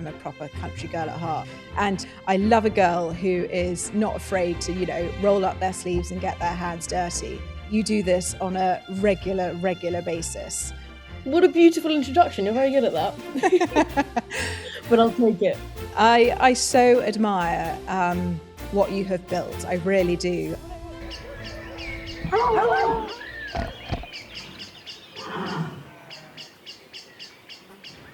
I'm a proper country girl at heart. And I love a girl who is not afraid to, roll up their sleeves and get their hands dirty. You do this on a regular basis. What a beautiful introduction. You're very good at that. But I'll take it. I so admire what you have built. I really do.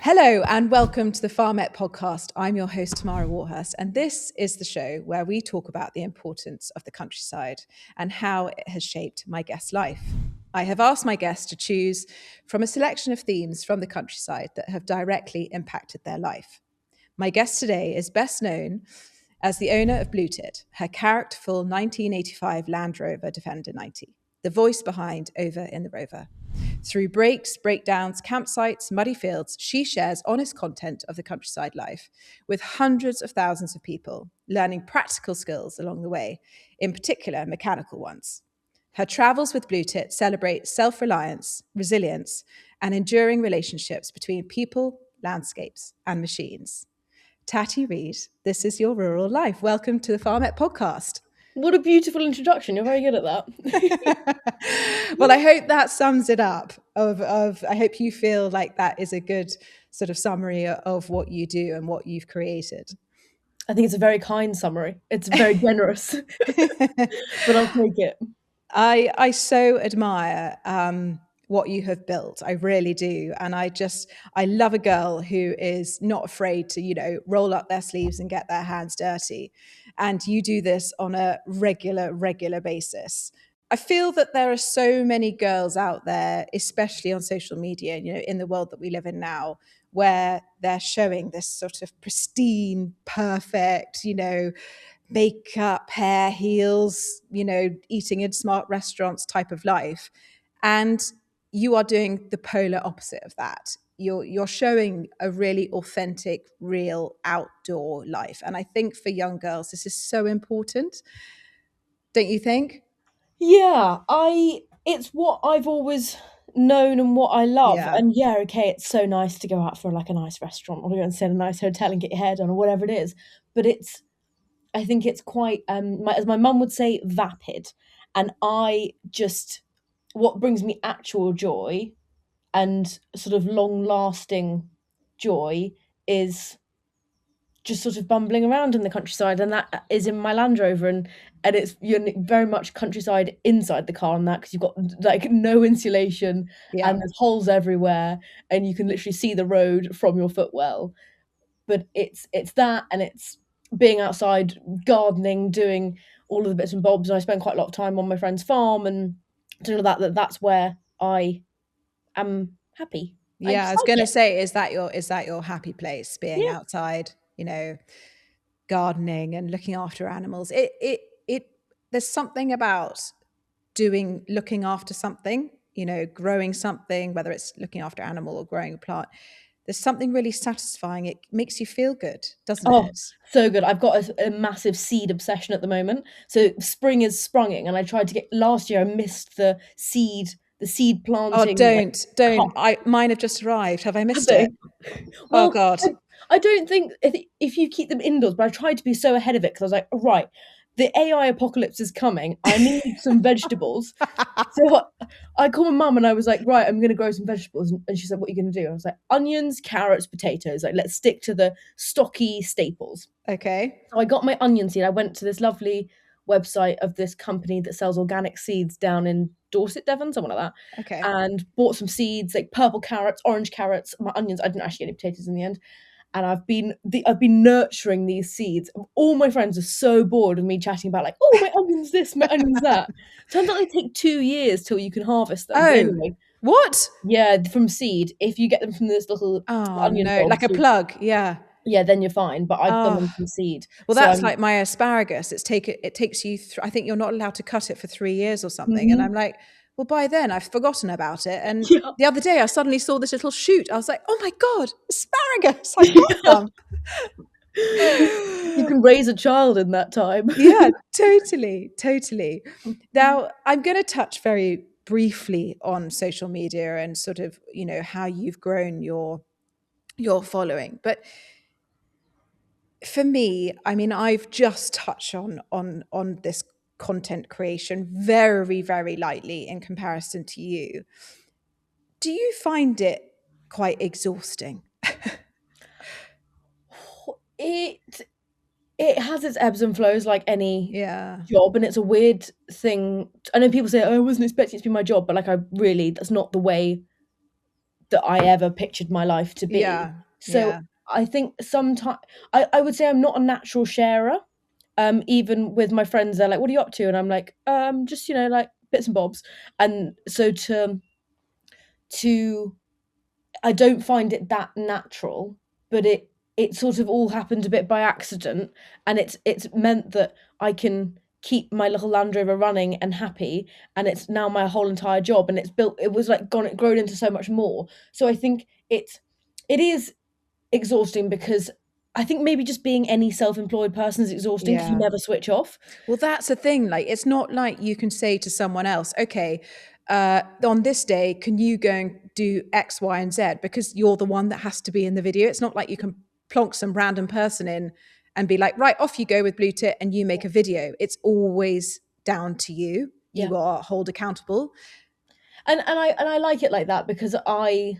Hello and welcome to the Farmette podcast. I'm your host, Tamara Warhurst, and this is the show where we talk about the importance of the countryside and how it has shaped my guest's life. I have asked my guests to choose from a selection of themes from the countryside that have directly impacted their life. My guest today is best known as the owner of Blue Tit, her characterful 1985 Land Rover Defender 90, the voice behind Over In the Rover. Through breaks, breakdowns, campsites, muddy fields, she shares honest content of the countryside life with hundreds of thousands of people, learning practical skills along the way, in particular mechanical ones. Her travels with Blue Tit celebrate self-reliance, resilience, and enduring relationships between people, landscapes, and machines. Tati Reid, this is your rural life. Welcome to the Farmette podcast. What a beautiful introduction. You're very good at that. Well, I hope that sums it up. I hope you feel like that is a good sort of summary of what you do and what you've created. I think it's a very kind summary. It's very generous. But I'll take it. I so admire what you have built. I really do. And I love a girl who is not afraid to, roll up their sleeves and get their hands dirty. And you do this on a regular basis. I feel that there are so many girls out there, especially on social media, in the world that we live in now, where they're showing this sort of pristine, perfect, makeup, hair, heels, eating in smart restaurants type of life. And you are doing the polar opposite of that. You're showing a really authentic, real outdoor life. And I think for young girls, this is so important. Don't you think? Yeah, it's what I've always known and what I love. Yeah. And yeah, okay, it's so nice to go out for like a nice restaurant or go and stay in a nice hotel and get your hair done or whatever it is. But I think it's quite, as my mum would say, vapid. And what brings me actual joy and sort of long-lasting joy is just sort of bumbling around in the countryside, and that is in my Land Rover, and you're very much countryside inside the car on that, because you've got like no insulation. Yeah. And there's holes everywhere and you can literally see the road from your footwell. But it's that, and it's being outside, gardening, doing all of the bits and bobs, and I spend quite a lot of time on my friend's farm and doing all that's where I am happy. Yeah, I was going to say, is that your happy place, being outside, gardening and looking after animals? There's something about looking after something, growing something, whether it's looking after an animal or growing a plant. There's something really satisfying. It makes you feel good, doesn't it? So good. I've got a massive seed obsession at the moment. So spring is sprunging, and I tried to get last year. I missed the seed planting. Oh, don't! Mine have just arrived. Have I missed it? Well, oh God! I don't think if you keep them indoors, but I tried to be so ahead of it because I was like, right, the AI apocalypse is coming. I need some vegetables. So I called my mum and I was like, right, I'm going to grow some vegetables. And she said, what are you going to do? I was like, onions, carrots, potatoes. Like, let's stick to the stocky staples. Okay. So I got my onion seed. I went to this lovely website of this company that sells organic seeds down in Dorset, Devon, something like that. Okay. And bought some seeds, like purple carrots, orange carrots, my onions. I didn't actually get any potatoes in the end. And I've been nurturing these seeds. All my friends are so bored of me chatting about like, oh, my onion's this, my onion's that. Turns out they take 2 years till you can harvest them. Oh, anyway, what? Yeah, from seed. If you get them from this little onion no, like a plug, yeah. Yeah, then you're fine. But I've done them from seed. Well, that's like my asparagus. It takes you. I think you're not allowed to cut it for 3 years or something. Mm-hmm. And I'm like, well, by then I've forgotten about it. And the other day I suddenly saw this little shoot. I was like, oh my God, asparagus! I got some. You can raise a child in that time. Yeah, totally. Now, I'm going to touch very briefly on social media and sort of, how you've grown your following. But for me, I mean, I've just touched on this content creation very, very lightly in comparison to you. Do you find it quite exhausting? It has its ebbs and flows like any Yeah. job, and it's a weird thing. I know people say, "Oh, I wasn't expecting it to be my job," but like that's not the way that I ever pictured my life to be. Yeah. So Yeah. I think sometimes I would say I'm not a natural sharer. Even with my friends, they're like, "What are you up to?" And I'm like, just like bits and bobs." And so to I don't find it that natural, but it sort of all happened a bit by accident, and it's meant that I can keep my little Land Rover running and happy, and it's now my whole entire job, and it was like grown into so much more. So I think it is exhausting because I think maybe just being any self-employed person is exhausting because you Yeah. never switch off. Well, that's the thing. Like, it's not like you can say to someone else, okay, on this day, can you go and do X, Y, and Z? Because you're the one that has to be in the video. It's not like you can plonk some random person in and be like, right, off you go with Blue Tit and you make a video. It's always down to you. Yeah. You are hold accountable. And I like it like that because I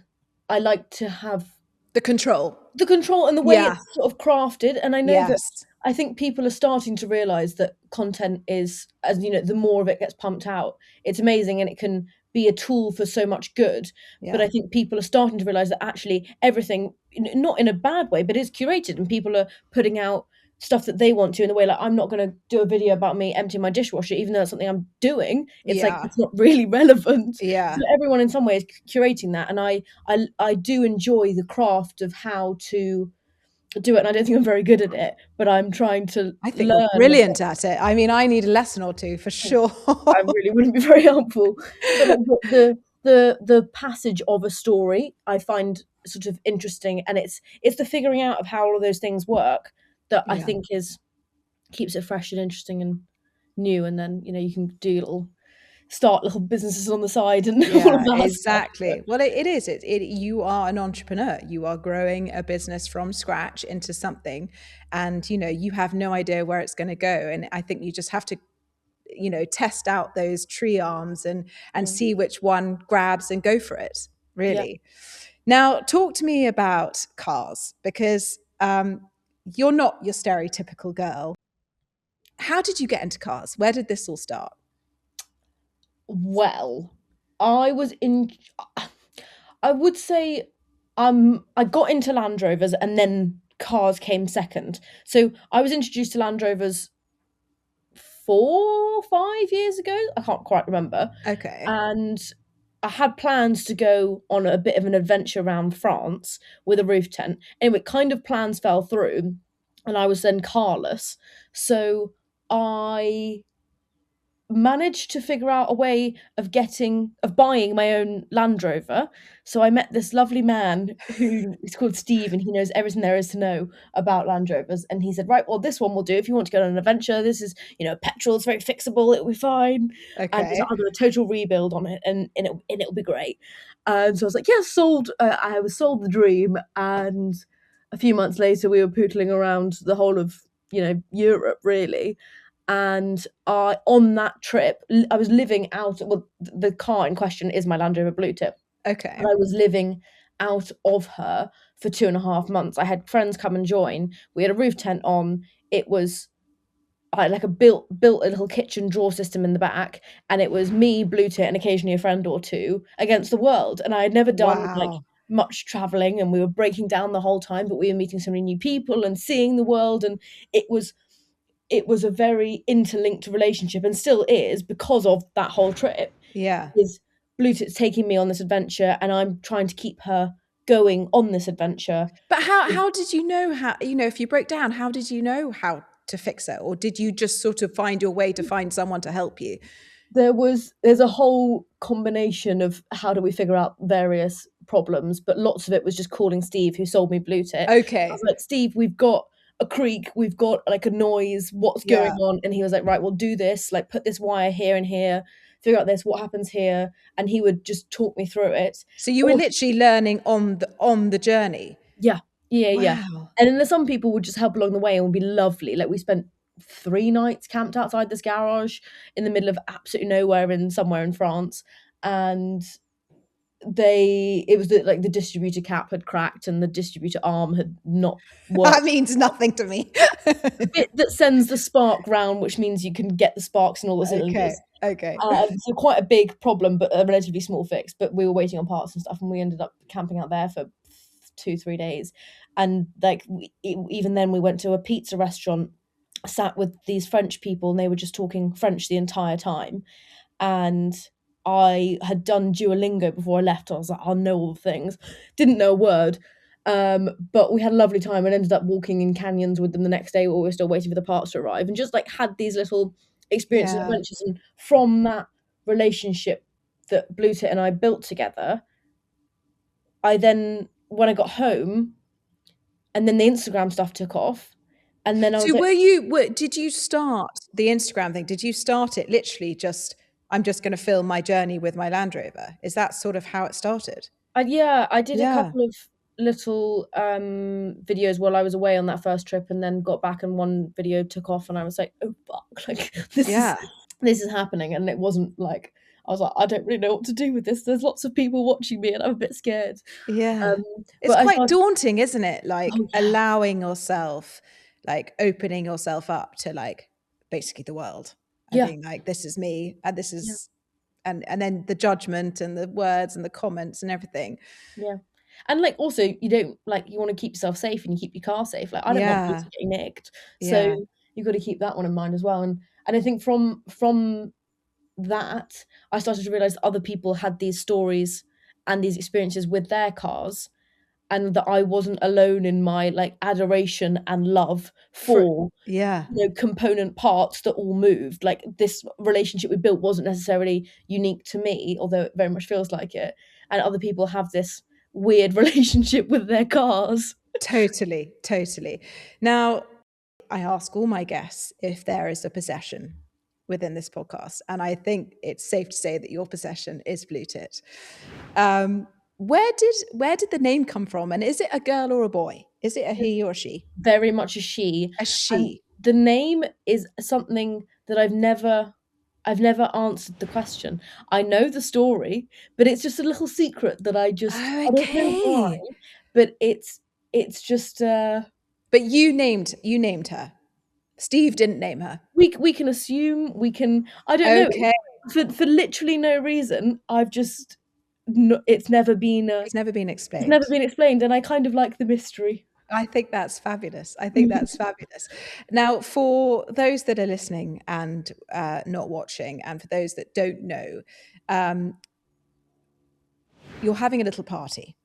like to have The control. the control and the way Yeah. it's sort of crafted. And I know that Yes. I think people are starting to realize that content is, as you know, the more of it gets pumped out, it's amazing and it can be a tool for so much good. But Yeah. I think people are starting to realize that actually everything, not in a bad way, but is curated, and people are putting out stuff that they want to in the way like I'm not going to do a video about me emptying my dishwasher, even though it's something I'm doing. It's like Yeah. it's not really relevant. Yeah. So everyone in some way is curating that, and I do enjoy the craft of how to do it, and I don't think I'm very good at it, but I'm trying to I think you're learn. brilliant at it. I mean, I need a lesson or two for sure. I really wouldn't be very helpful, but like the passage of a story I find sort of interesting, and it's the figuring out of how all of those things work that I Yeah. think keeps it fresh and interesting and new, and then you can do start little businesses on the side and all of Yeah, that exactly. stuff. Well, it is. You are an entrepreneur. You are growing a business from scratch into something, and you have no idea where it's going to go. And I think you just have to, test out those tree arms and see which one grabs and go for it. Yeah. Really. Now, talk to me about cars because you're not your stereotypical girl. How did you get into cars? Where did this all start? Well, I would say I got into Land Rovers and then cars came second. So I was introduced to Land Rovers 4 or 5 years ago. I can't quite remember. Okay. And I had plans to go on a bit of an adventure around France with a roof tent. Anyway, kind of plans fell through, and I was then carless. So I managed to figure out a way of buying my own Land Rover. So I met this lovely man who is called Steve, and he knows everything there is to know about Land Rovers. And he said, right, well, this one will do if you want to go on an adventure. This is, petrol, it's very fixable, it'll be fine. And he's Okay. like, I'll do a total rebuild on it, and it'll be great. And so I was like, yeah, sold. I was sold the dream. And a few months later, we were pootling around the whole of, Europe, really. And on that trip, I was living out. Well, the car in question is my Land Rover Blue Tit. Okay. And I was living out of her for 2.5 months. I had friends come and join. We had a roof tent on. It was like built a little kitchen drawer system in the back, and it was me, Blue Tit, and occasionally a friend or two against the world. And I had never done like Wow. much traveling, and we were breaking down the whole time, but we were meeting so many new people and seeing the world, and it was a very interlinked relationship, and still is, because of that whole trip. Yeah. Is Blue Tit's taking me on this adventure, and I'm trying to keep her going on this adventure. But how did you know if you broke down, how did you know how to fix it? Or did you just sort of find your way to find someone to help you? There's a whole combination of how do we figure out various problems, but lots of it was just calling Steve, who sold me Blue Tit. Okay. I was like, Steve, we've got a creak, we've got like a noise, what's going on? And he was like, right, we'll do this, like put this wire here and here, figure out this, what happens here, and he would just talk me through it. So you were literally learning on the journey. Yeah. Yeah. Wow. And then there's some people would just help along the way and would be lovely. Like we spent 3 nights camped outside this garage in the middle of absolutely nowhere in somewhere in France, and it was like the distributor cap had cracked and the distributor arm had not That worked. means nothing to me. The bit that sends the spark round, which means you can get the sparks in all the cylinders. Okay. So quite a big problem, but a relatively small fix. But we were waiting on parts and stuff, and we ended up camping out there for 2-3 days. And like even then, we went to a pizza restaurant, sat with these French people, and they were just talking French the entire time. And I had done Duolingo before I left. I was like, I'll know all the things. Didn't know a word. But we had a lovely time and ended up walking in canyons with them the next day while we were still waiting for the parts to arrive, and just like had these little experiences and adventures. And from that relationship that Blue Tit and I built together, I then, when I got home, and then the Instagram stuff took off, and then I was So did you start the Instagram thing? Did you start it literally just, I'm just going to film my journey with my Land Rover? Is that sort of how it started? I did a couple of little videos while I was away on that first trip, and then got back and one video took off, and I was like, oh fuck, like this is happening. And it wasn't like, I was like, I don't really know what to do with this. There's lots of people watching me and I'm a bit scared. It's quite daunting, isn't it? Like allowing yourself, like opening yourself up to like basically the world and being like, this is me and this is and then the judgment and the words and the comments and everything. And like also you don't, like, you want to keep yourself safe and you keep your car safe. Like I don't want people getting nicked. So you've got to keep that one in mind as well. And I think from that I started to realize other people had these stories and these experiences with their cars, and that I wasn't alone in my like adoration and love for component parts that all moved. Like this relationship we built wasn't necessarily unique to me, although it very much feels like it. And other people have this weird relationship with their cars. Totally. Now, I ask all my guests if there is a possession within this podcast, and I think it's safe to say that your possession is Blue Tit. Where did the name come from, and is it a girl or a boy? Is it a he or a she? Very much a she. A she. And the name is something that I've never answered the question. I know the story, but it's just a little secret that I just I don't know why, but it's just But you named her. Steve didn't name her. We can assume, I don't know. For literally no reason. I've just it's never been explained, and I kind of like the mystery. I think that's fabulous. Now, for those that are listening and not watching, and for those that don't know, you're having a little party.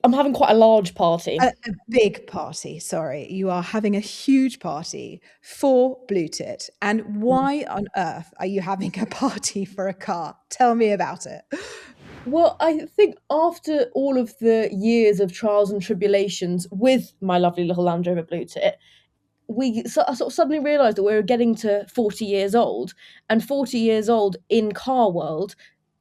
I'm having quite a large party. A big party, sorry. You are having a huge party for Blue Tit. And why on earth are you having a party for a car? Tell me about it. Well, I think after all of the years of trials and tribulations with my lovely little Land Rover Blue Tit, I sort of suddenly realised that we were getting to 40 years old, and 40 years old in car world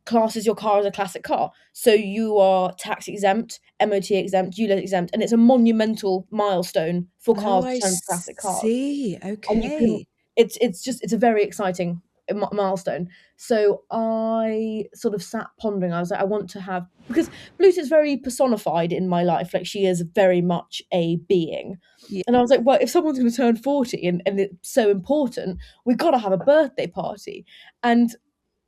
classes your car as a classic car. So you are tax exempt, MOT exempt, ULEZ exempt, and it's a monumental milestone for cars to turn classic cars. Okay. It's a very exciting milestone. So I sort of sat pondering. I was like, I want to have, because Blue Tit's very personified in my life. Like she is very much a being. Yeah. And I was like, well, if someone's going to turn 40 and it's so important, we've got to have a birthday party. And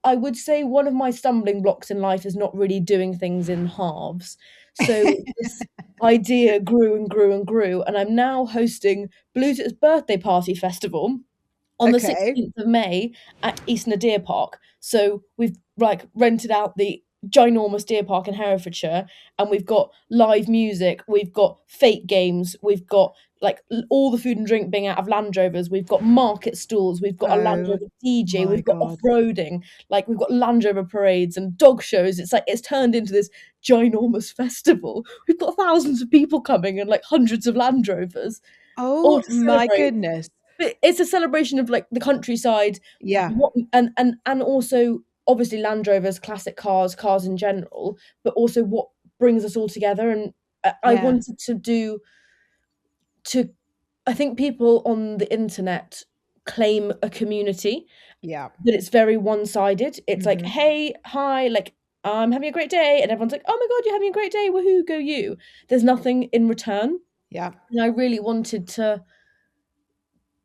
I would say one of my stumbling blocks in life is not really doing things in halves. So this idea grew and grew and grew, and I'm now hosting Blue Tit's birthday party festival on the 16th of May at East Nadir Park. So we've like rented out the ginormous deer park in Herefordshire, and we've got live music, we've got fake games, we've got like all the food and drink being out of Land Rovers, we've got market stalls, we've got a Land Rover DJ, we've got off-roading, like we've got Land Rover parades and dog shows. It's like it's turned into this ginormous festival. We've got thousands of people coming and like hundreds of Land Rovers. Oh my goodness. But it's a celebration of like the countryside, and also obviously Land Rovers, classic cars in general, but also what brings us all together. And I Yeah. wanted to I think people on the internet claim a community, Yeah. but it's very one-sided. It's like, Hmm. hey, hi, like, I'm having a great day, and everyone's like, oh my god, you're having a great day, woohoo, go you. There's nothing in return. Yeah. And I really wanted to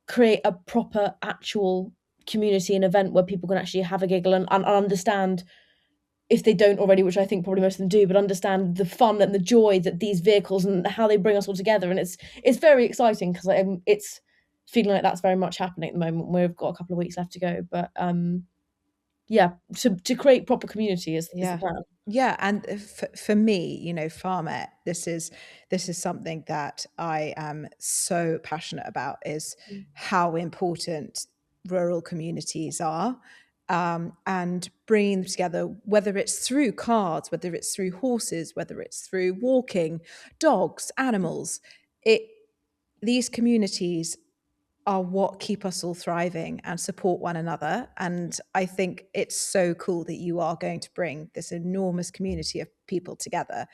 create a proper, actual community and event where people can actually have a giggle and understand, if they don't already, which I think probably most of them do, but understand the fun and the joy that these vehicles and how they bring us all together. And it's very exciting because it's feeling like that's very much happening at the moment. We've got a couple of weeks left to go, but yeah, to create proper community is the Yeah. plan. Yeah, and for me, Farmette, this is something that I am so passionate about, is how important rural communities are, and bringing them together, whether it's through cars, whether it's through horses, whether it's through walking, dogs, animals. It These communities are what keep us all thriving and support one another. And I think it's so cool that you are going to bring this enormous community of people together.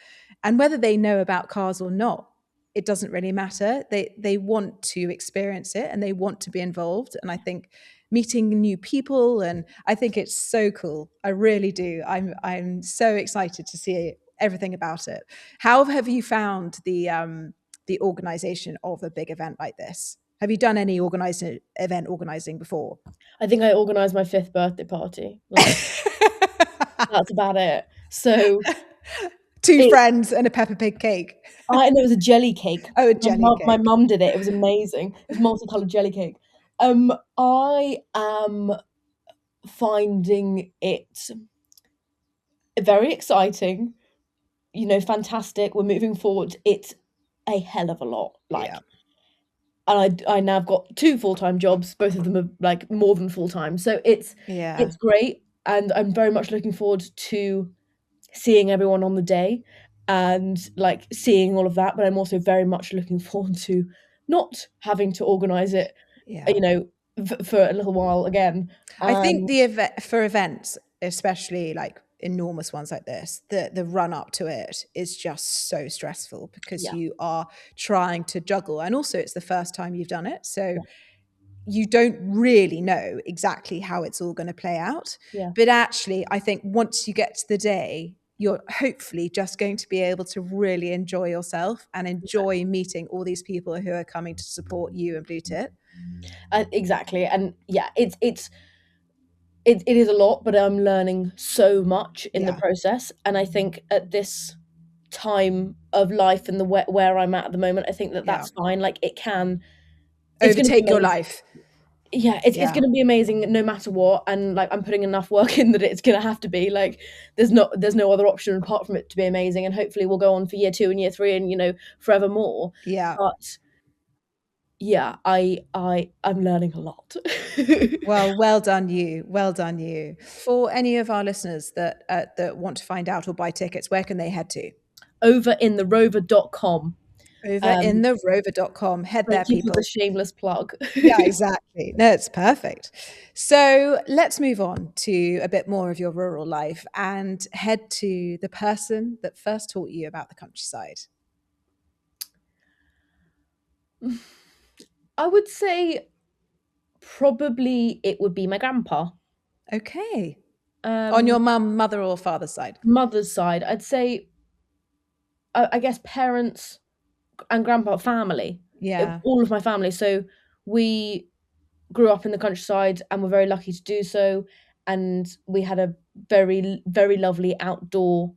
And whether they know about cars or not, it doesn't really matter. They want to experience it and they want to be involved. And I think meeting new people, and I think it's so cool. I really do. I'm so excited to see everything about it. How have you found the organization of a big event like this? Have you done any event organizing before? I think I organised my 5th birthday party. Like, that's about it. So Two it friends and a Peppa Pig cake. and there was a jelly cake. Oh, a My jelly mum, my cake. mum did it. It was amazing. It was multicolored jelly cake. I am finding it very exciting. Fantastic. We're moving forward. It's a hell of a lot. Yeah. And I now have got 2 full-time jobs. Both of them are like more than full-time. So Yeah. it's great, and I'm very much looking forward to seeing everyone on the day and like seeing all of that. But I'm also very much looking forward to not having to organize it, Yeah. for a little while again. I think for events, especially like enormous ones like this, the run up to it is just so stressful because Yeah, you are trying to juggle, and also it's the first time you've done it, so yeah, you don't really know exactly how it's all going to play out. yeah, But actually, I think once you get to the day, you're hopefully just going to be able to really enjoy yourself and enjoy meeting all these people who are coming to support you and Blue Tit. exactly. And yeah, it is a lot, but I'm learning so much in the Yeah. process. And I think at this time of life and the where I'm at the moment, I think that Yeah. that's fine. Like, it's going to be Overtake your amazing. life. Yeah, it's Yeah. going to be amazing no matter what. And like, I'm putting enough work in that it's going to have to be like, there's no other option apart from it to be amazing. And hopefully we'll go on for year 2 and year 3 and forevermore. Yeah. But yeah, I'm learning a lot. Well, well done you. Well done you. For any of our listeners that want to find out or buy tickets, where can they head to? overintherover.com. Over in the rover.com. Head there, Thank you for the people. shameless plug. Yeah, exactly. No, it's perfect. So let's move on to a bit more of your rural life and head to the person that first taught you about the countryside. I would say probably it would be my grandpa. Okay. On Um, your mother or father's side? Mother's side, I'd say, I guess parents and grandpa family, Yeah. all of my family. So we grew up in the countryside and were very lucky to do so. And we had a very, very lovely outdoor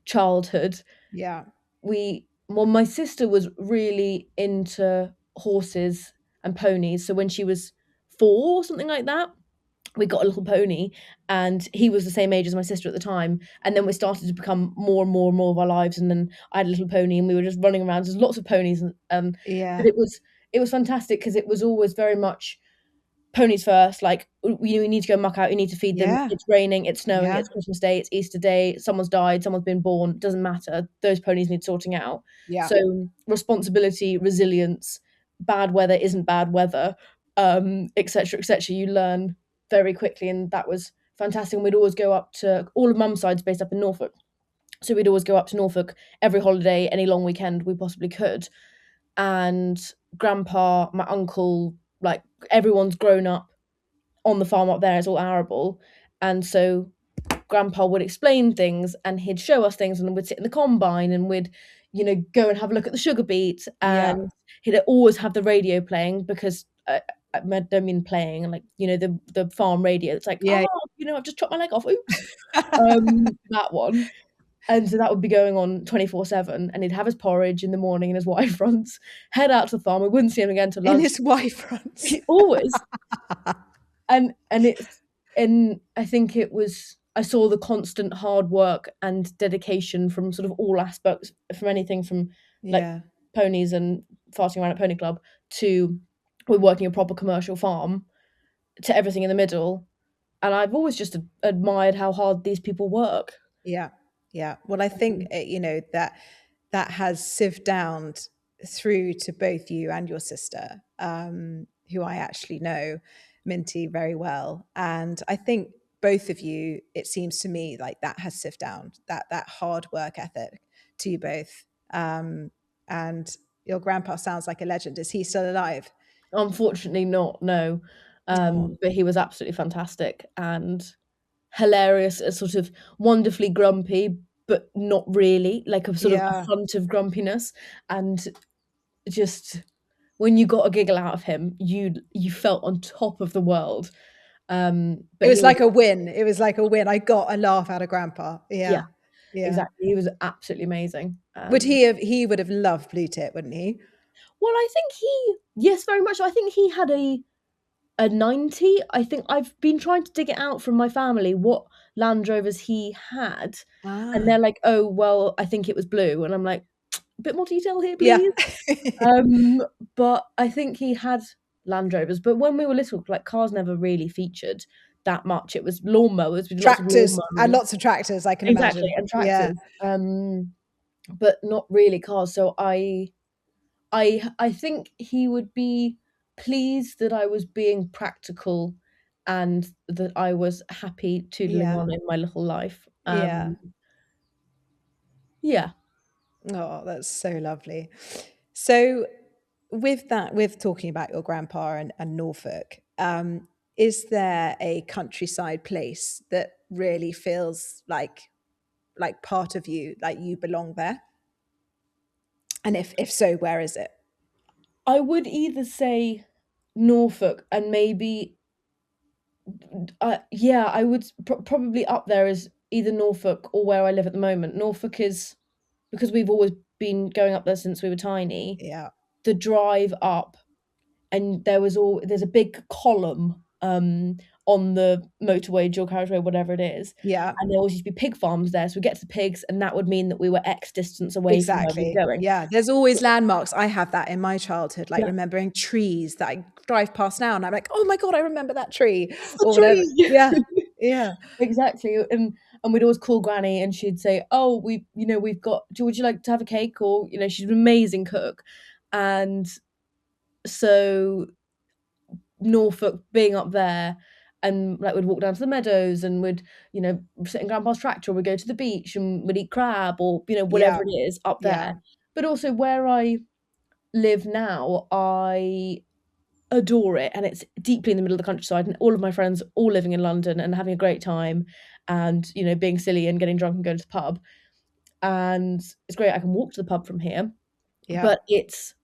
childhood. Yeah. My sister was really into horses and ponies. So when she was 4 or something like that, we got a little pony, and he was the same age as my sister at the time. And then we started to become more and more and more of our lives. And then I had a little pony, and we were just running around. There's lots of ponies, and but Yeah. it was fantastic because it was always very much ponies first. Like, you need to go muck out, you need to feed them. Yeah. It's raining, it's snowing, Yeah. it's Christmas Day, it's Easter Day, someone's died, someone's been born. Doesn't matter. Those ponies need sorting out. Yeah. So responsibility, resilience, bad weather isn't bad weather, etc., etc. You learn very quickly, and that was fantastic. And we'd always go up to all of mum's side's based up in Norfolk. So we'd always go up to Norfolk every holiday, any long weekend we possibly could. And grandpa, my uncle, like everyone's grown up on the farm up there. It's all arable. And so grandpa would explain things and he'd show us things and we'd sit in the combine and we'd, go and have a look at the sugar beet. Yeah. And he'd always have the radio playing because I don't mean playing, like, the farm radio. It's like, Yeah. I've just chopped my leg off. Oops. That one. And so that would be going on 24/7, and he'd have his porridge in the morning in his Y fronts, head out to the farm. We wouldn't see him again till In lunch. his Y fronts. Always. And I think it was, I saw the constant hard work and dedication from sort of all aspects, from anything from like ponies and farting around at pony club to we're working a proper commercial farm to everything in the middle. And I've always just admired how hard these people work. Yeah. Yeah. Well, I think, that has sieved down through to both you and your sister, who I actually know, Minty, very well. And I think both of you, it seems to me like that has sieved down that hard work ethic to you both. And your grandpa sounds like a legend. Is he still alive? Unfortunately not, no. But he was absolutely fantastic and hilarious, sort of wonderfully grumpy, but not really, like a sort of a front of grumpiness. And just when you got a giggle out of him, you felt on top of the world. But it was like a win. It was like a win. I got a laugh out of grandpa. Yeah. Exactly. He was absolutely amazing. He would have loved Blue Tit, wouldn't he? Well, I think yes, very much. I think he had a 90. I think I've been trying to dig it out from my family what Land Rovers he had. And they're like, oh, well, I think it was blue. And I'm like, a bit more detail here, please. Yeah. But I think he had Land Rovers. But when we were little, like cars never really featured that much. It was lawnmowers. Tractors and lots of tractors, I can imagine. Exactly, and tractors. Yeah. But not really cars. So I think he would be pleased that I was being practical and that I was happy toodling on in my little life. Yeah. Oh, that's so lovely. So with talking about your grandpa and Norfolk, is there a countryside place that really feels like part of you, like you belong there? And if so, where is it? I would either say Norfolk and maybe, I would probably up there as either Norfolk or where I live at the moment. Norfolk is, because we've always been going up there since we were tiny. Yeah. The drive up, and there's a big column on the motorway, dual carriageway, whatever it is. Yeah. And there always used to be pig farms there. So we get to the pigs, and that would mean that we were X distance away from where we were going. Yeah. There's always landmarks. I have that in my childhood, like remembering trees that I drive past now, and I'm like, oh my God, I remember that tree. Or whatever. Yeah. Yeah. Exactly. And we'd always call Granny and she'd say, oh, we've got, would you like to have a cake? Or, she's an amazing cook. And so Norfolk being up there, and like we'd walk down to the meadows and we'd, sit in grandpa's tractor, or we'd go to the beach and we'd eat crab or, whatever it is up there. Yeah. But also where I live now, I adore it, and it's deeply in the middle of the countryside, and all of my friends all living in London and having a great time and, being silly and getting drunk and going to the pub. And it's great. I can walk to the pub from here. Yeah. But it's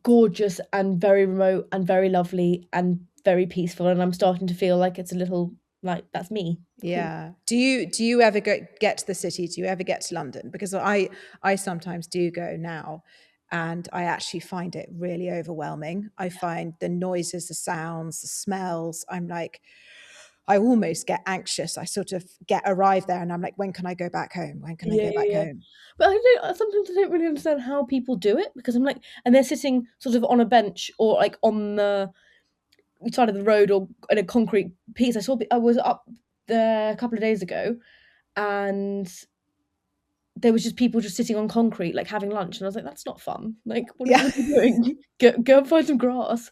gorgeous and very remote and very lovely and very peaceful, and I'm starting to feel like it's a little like that's me. Yeah. Do you ever get to the city? Do you ever get to London? Because I sometimes do go now, and I actually find it really overwhelming. I find the noises, the sounds, the smells, I'm like, I almost get anxious. I sort of arrive there and I'm like, when can I go back home? When can I go back home? But sometimes I don't really understand how people do it, because I'm like, and they're sitting sort of on a bench or like on the side of the road or in a concrete piece. I was up there a couple of days ago, and there was just people just sitting on concrete, like having lunch, and I was like, that's not fun. Like, what are you doing? Go and find some grass.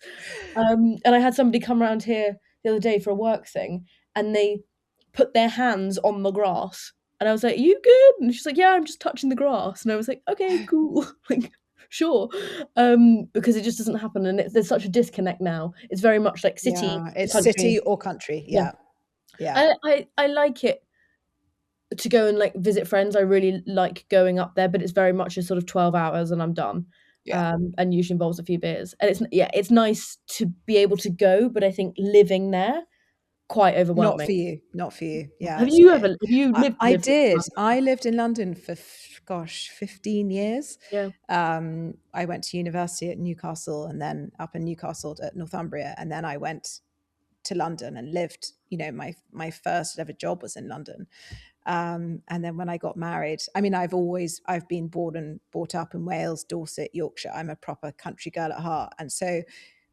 And I had somebody come around here the other day for a work thing, and they put their hands on the grass And I was like, "Are you good?" And she's like, "Yeah, I'm just touching the grass." And I was like, "Okay, cool." Like, sure. Because it just doesn't happen, and there's such a disconnect now. It's very much like city Yeah, to it's country. city or country. Yeah. Yeah, yeah, I like it to go and, like, visit friends. I really like going up there, but it's very much a sort of 12 hours and I'm done, yeah. and usually involves a few beers. And it's nice to be able to go, but I think living there, quite Not overwhelming. for you. Not for you. Yeah, Have you I lived did. I lived in London for 15 years. Yeah. I went to university at Newcastle, and then up in Newcastle at Northumbria, and then I went to London and lived. My first ever job was in London. And then when I got married, I mean, I've been born and brought up in Wales, Dorset, Yorkshire. I'm a proper country girl at heart. And so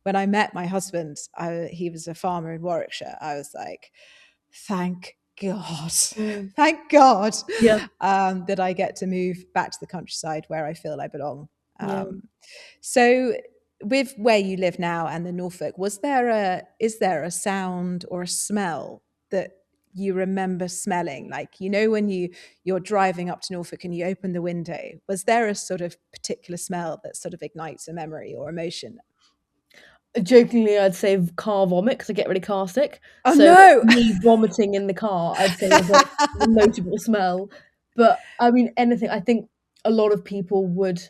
when I met my husband, he was a farmer in Warwickshire. I was like, thank God, Mm. thank God, Yeah. that I get to move back to the countryside where I feel I belong. Yeah. So with where you live now and the Norfolk, is there a sound or a smell that you remember smelling? Like, when you're driving up to Norfolk and you open the window, was there a sort of particular smell that sort of ignites a memory or emotion? Jokingly, I'd say car vomit because I get really car sick. Oh So no. me vomiting in the car, I'd say is a notable smell. But I mean, anything. I think a lot of people would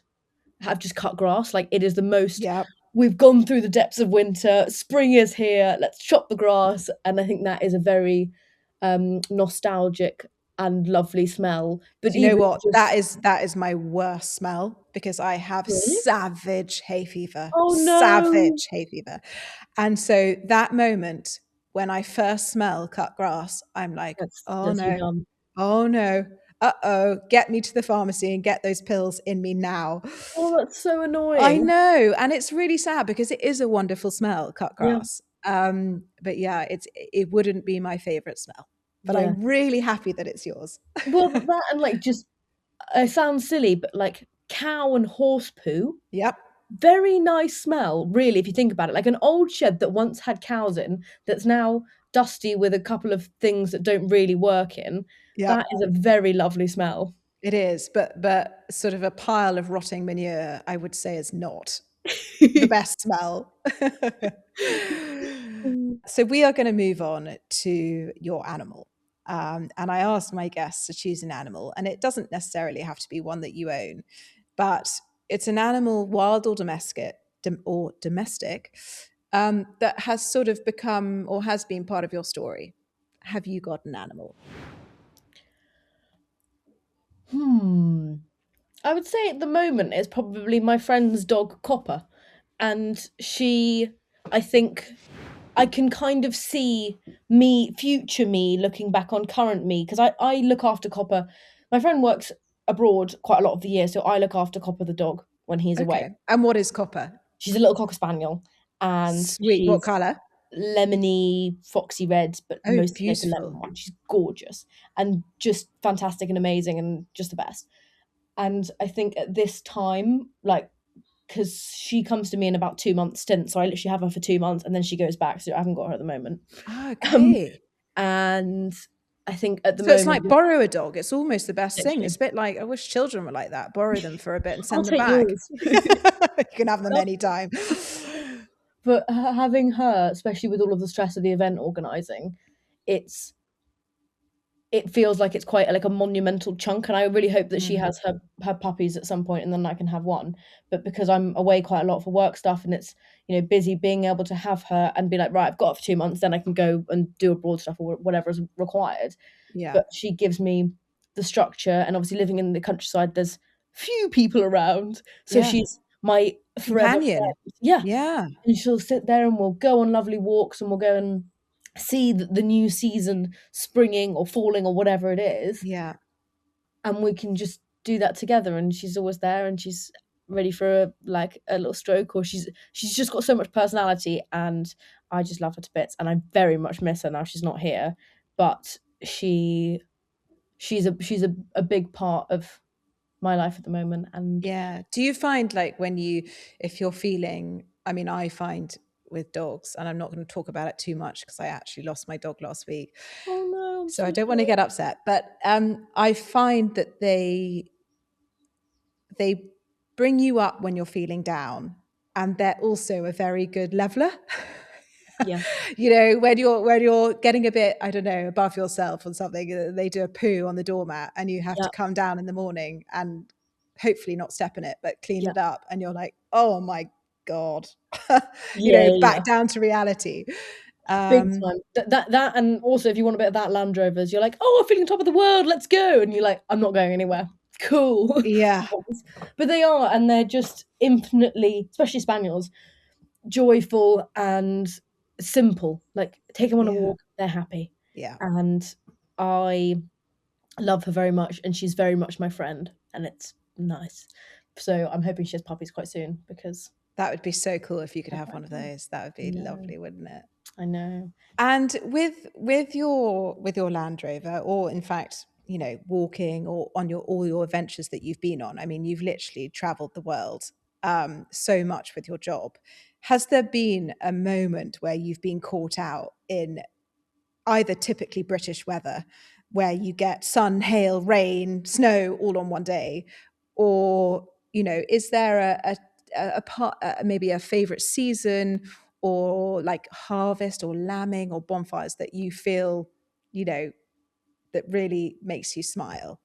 have just cut grass. Like, it is the most. Yeah. We've gone through the depths of winter. Spring is here. Let's chop the grass, and I think that is a very nostalgic and lovely smell. But Do you know even what? just That is my worst smell, because I have really, savage hay fever. oh no, Savage hay fever. And so that moment when I first smell cut grass, I'm like, oh that's you no, done. oh no, uh-oh, get me to the pharmacy and get those pills in me now. Oh, that's so I annoying. know, and it's really sad because it is a wonderful smell, cut Yeah, grass. But yeah, it wouldn't be my favorite smell. But yeah. I'm really happy that it's yours. Well, that and like just it sounds silly, but like cow and horse poo, Yep, very nice smell, really, if you think about it. Like an old shed that once had cows in, that's now dusty with a couple of things that don't really work in. That yep. is a very lovely smell. It is, but sort of a pile of rotting manure, I would say, is not the best smell. Mm. So we are going to move on to your animal. And I asked my guests to choose an animal, and it doesn't necessarily have to be one that you own, but it's an animal, wild or domestic, that has sort of become or has been part of your story. Have you got an animal? I would say at the moment it's probably my friend's dog Copper. And I think I can kind of see future me looking back on current me, because I look after Copper. My friend works abroad quite a lot of the year, so I look after Copper the dog when he's away. Okay. And what is Copper? She's a little Cocker Spaniel, and Sweet. What she's color? lemony, foxy red, but Oh, mostly like a lemon beautiful. one. She's gorgeous and just fantastic and amazing and just the best. And I think at this time, like, because she comes to me in about 2 months stint, so I literally have her for 2 months and then she goes back, so I haven't got her at the moment. Um, Okay. and I think at the So it's moment, like borrow a dog. It's almost the best thing. literally, It's a bit like, I wish children were like that. Borrow them for a bit and I'll send them take back. yours. You can have them anytime. But having her, especially with all of the stress of the event organising, it's it feels like it's quite like a monumental chunk, and I really hope that she Mm, has her puppies at some point and then I can have one. But because I'm away quite a lot for work stuff and it's, busy, being able to have her and be like, right, I've got her for 2 months, then I can go and do abroad stuff or whatever is required. yeah. But she gives me the structure, and obviously living in the countryside, there's few people around, so Yeah. she's my forever Companion. friend. Yeah, Yeah. and she'll sit there and we'll go on lovely walks and we'll go and see the new season springing or falling or whatever it is, Yeah. and we can just do that together, and she's always there and she's ready for a little stroke, or she's just got so much personality, and I just love her to bits, and I very much miss her now she's not here. But she's a big part of my life at the moment. And Yeah. Do you find like if you're feeling, I mean, I find with dogs, and I'm not going to talk about it too much because I actually lost my dog last week. Oh no, I'm So I so don't want to get upset, but I find that they bring you up when you're feeling down, and they're also a very good leveler. Yeah. You know, when you're getting a bit, I don't know, above yourself or something, they do a poo on the doormat and you have Yeah. to come down in the morning and hopefully not step in it, but clean Yeah. it up, and you're like, oh my God, you Yeah. know, Yeah. back down to reality. Big time. That, and also if you want a bit of that Land Rovers, you're like, oh, I'm feeling top of the world, let's go. And you're like, I'm not going anywhere. Cool. Yeah. But they are, and they're just infinitely, especially Spaniels, joyful and simple. Like, take them on a Yeah. walk, they're happy. Yeah. And I love her very much, and she's very much my friend, and it's nice. So I'm hoping she has puppies quite soon, because That would be so cool if you could have one of those. That would be lovely, wouldn't it? I know. And with your Land Rover, or in fact, you know, walking or on all your adventures that you've been on, I mean, you've literally traveled the world so much with your job. Has there been a moment where you've been caught out in either typically British weather, where you get sun, hail, rain, snow all on one day, or, you know, is there a part, maybe a favorite season, or like harvest or lambing or bonfires that you feel, you know, that really makes you smile?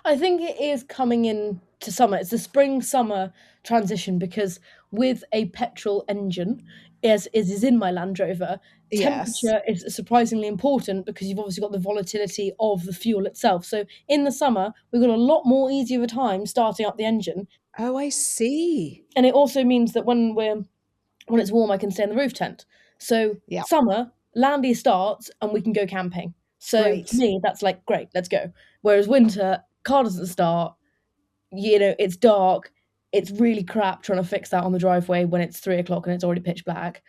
I think it is coming in to summer. It's the spring summer transition, because with a petrol engine, as is in my Land Rover, Yes. temperature is surprisingly important, because you've obviously got the volatility of the fuel itself. So in the summer, we've got a lot more easier of a time starting up the engine. Oh, I see. And it also means that when it's warm, I can stay in the roof tent. So Yeah. summer, Landy starts and we can go camping. So Great. to me, that's like, great, let's go. Whereas winter, car doesn't start, you know, it's dark, it's really crap trying to fix that on the driveway when it's 3 o'clock and it's already pitch black,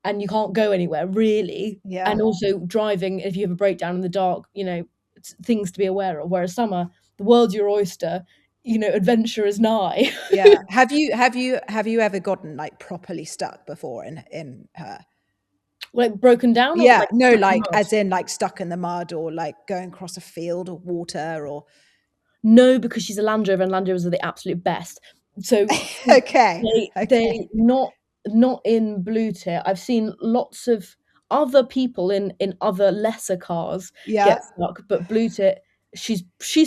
and you can't go anywhere really. Yeah. And also driving, if you have a breakdown in the dark, you know, it's things to be aware of. Whereas summer, the world's your oyster, you know, adventure is nigh. Yeah. Have you ever gotten like properly stuck before in her? Like broken down, or Yeah, like no, stuck in the like mud? as in like stuck in the mud, or like going across a field or water, or No, because she's a Land Rover, and Land Rovers are the absolute best. So okay. they not in Blue Tit. I've seen lots of other people in other lesser cars Yeah, get stuck, but Blue Tit, she's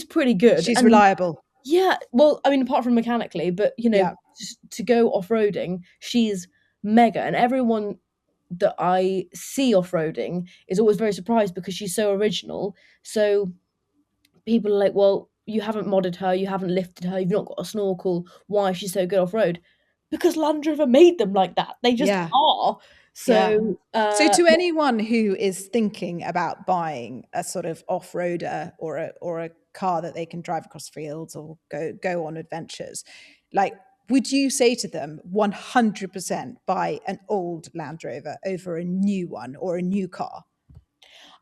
pretty good. she's And reliable. yeah, well, I mean, apart from mechanically, but you know, Yeah, just to go off-roading, she's mega. And everyone that I see off-roading is always very surprised, because she's so original. So people are like, well, you haven't modded her, you haven't lifted her, you've not got a snorkel. Why is she so good off road? Because Land Rover made them like that. They just yeah, are. yeah. So, So to anyone who is thinking about buying a sort of off-roader, or a car that they can drive across fields or go on adventures, like, would you say to them 100% buy an old Land Rover over a new one or a new car?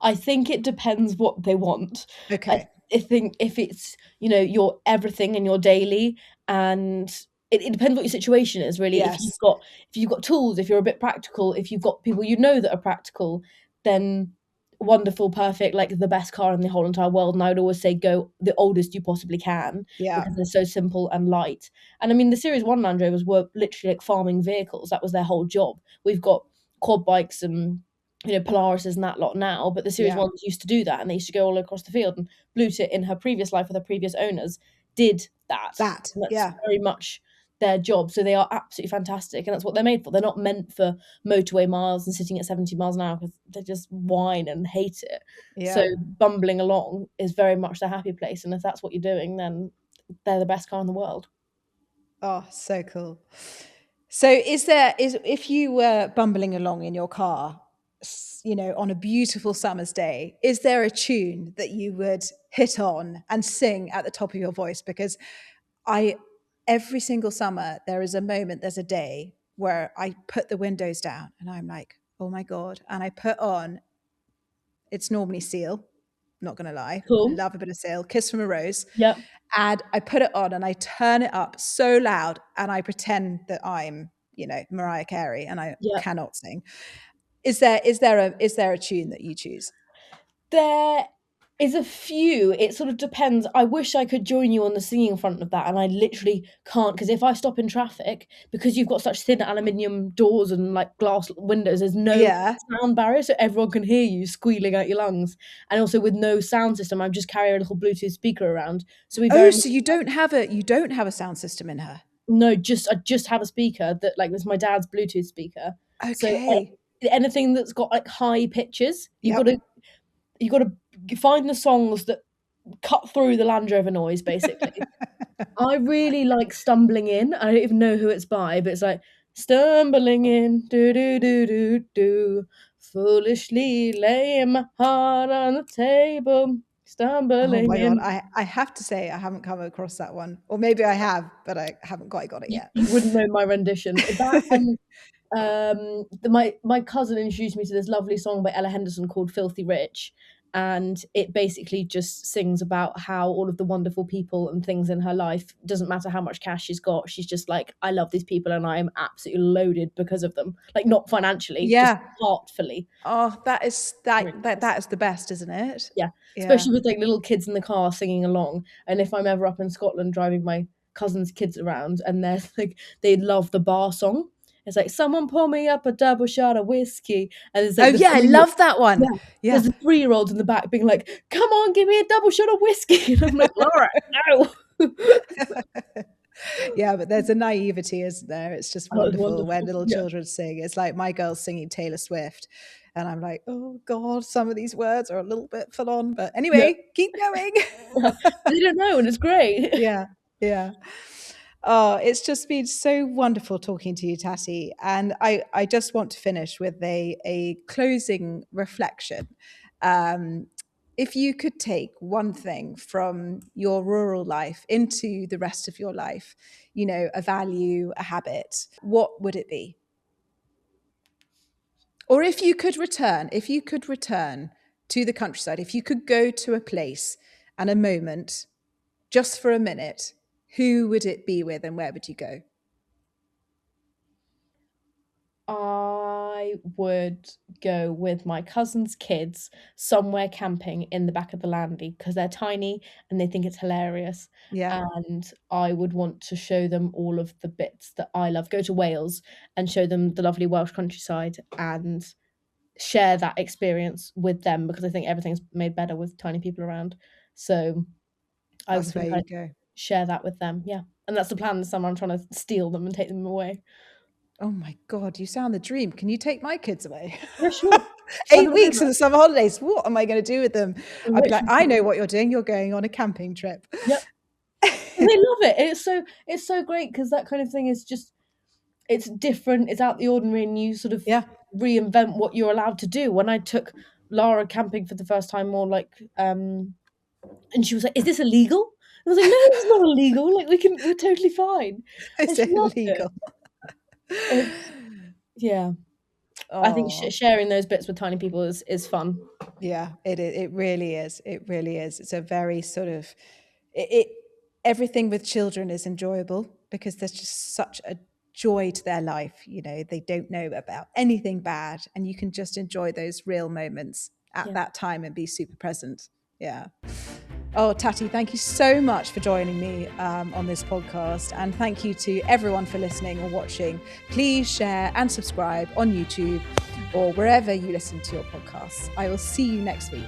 I think it depends what they want. I, Okay. I think if it's, you know, your everything and your daily, and it depends what your situation is really. Yes. If you've got tools, if you're a bit practical, if you've got people you know that are practical, then wonderful, perfect, like the best car in the whole entire world. And I would always say go the oldest you possibly can, Yeah. because they're so simple and light. And I mean, the Series 1 Land Rovers were literally like farming vehicles. That was their whole job. We've got quad bikes and, you know, Polaris and that lot now, but the Series Yeah. 1s used to do that, and they used to go all across the field. And Blue Tit, in her previous life with her previous owners, did that. That. And that's Yeah. very much their job. So they are absolutely fantastic, and that's what they're made for. They're not meant for motorway miles and sitting at 70 miles an hour, because they just whine and hate it. So Yeah. bumbling along is very much their happy place, and if that's what you're doing, then they're the best car in the world. Oh, so cool. So is if you were bumbling along in your car, you know, on a beautiful summer's day, is there a tune that you would hit on and sing at the top of your voice? Because I, every single summer, there is a moment, there's a day where I put the windows down and I'm like, oh my God. And I put on, it's normally Seal, not going to lie. Cool. Love a bit of Seal, Kiss from a Rose. Yep. And I put it on and I turn it up so loud and I pretend that I'm, Mariah Carey, and I Yeah. cannot sing. Is there a tune that you choose? There is a few. It sort of depends. I wish I could join you on the singing front of that, and I literally can't, because if I stop in traffic, because you've got such thin aluminium doors and like glass windows, there's no Yeah. sound barrier, so everyone can hear you squealing out your lungs. And also with no sound system, I just carry a little Bluetooth speaker around. So we very Oh, so you don't have a sound system in her? no, I just have a speaker that like was my dad's Bluetooth speaker. So Okay. anything that's got like high pitches, Yep. you got to find the songs that cut through the Land Rover noise, basically. I really like Stumbling In. I don't even know who it's by, but it's like, stumbling in, do do do do do, foolishly laying my heart on the table, stumbling Oh my God. in. I have to say I haven't come across that one. Or maybe I have, but I haven't quite got it yet. You wouldn't know my rendition. That and my cousin introduced me to this lovely song by Ella Henderson called Filthy Rich, and it basically just sings about how all of the wonderful people and things in her life, doesn't matter how much cash she's got, she's just like, I love these people and I am absolutely loaded because of them, like not financially, Yeah. just heartfully. Oh, that is the best, isn't it? Yeah, Yeah. especially with like little kids in the car singing along. And if I'm ever up in Scotland driving my cousin's kids around and they're like, they love the bar song. It's like, someone pour me up a double shot of whiskey. And it's like, I love that one. Yeah. There's the 3-year-olds in the back being like, come on, give me a double shot of whiskey. And I'm like, Laura, no. Yeah, but there's a naivety, isn't there? It's just wonderful when little Yeah. children sing. It's like my girl's singing Taylor Swift, and I'm like, oh God, some of these words are a little bit full on. But anyway, keep going. They don't know, and it's great. Yeah. Oh, it's just been so wonderful talking to you, Tati. And I just want to finish with a closing reflection. If you could take one thing from your rural life into the rest of your life, a value, a habit, what would it be? Or if you could return to the countryside, if you could go to a place and a moment, just for a minute, who would it be with and where would you go? I would go with my cousin's kids somewhere camping in the back of the landy because they're tiny and they think it's hilarious. Yeah. And I would want to show them all of the bits that I love. Go to Wales and show them the lovely Welsh countryside and share that experience with them because I think everything's made better with tiny people around. So I would That's where think you I'd go. share that with them. Yeah. And that's the plan this summer. I'm trying to steal them and take them away. Oh my God, you sound the dream. Can you take my kids away? Yeah, sure. 8 weeks in the summer holidays. What am I going to do with them? I'd be like, I know what you're doing. You're going on a camping trip. Yep. And they love it. It's so great because that kind of thing is just, it's different. It's out the ordinary, and you sort of reinvent what you're allowed to do. When I took Lara camping for the first time, more like, and she was like, "Is this illegal?" And I was like, "No, it's not illegal. Like we're totally fine." It's illegal. Yeah. Oh. I think sharing those bits with tiny people is fun. Yeah, it really is. It really is. It's a very sort of everything with children is enjoyable because there's just such a joy to their life. They don't know about anything bad, and you can just enjoy those real moments at that time and be super present. Yeah. Oh, Tati, thank you so much for joining me on this podcast. And thank you to everyone for listening or watching. Please share and subscribe on YouTube or wherever you listen to your podcasts. I will see you next week.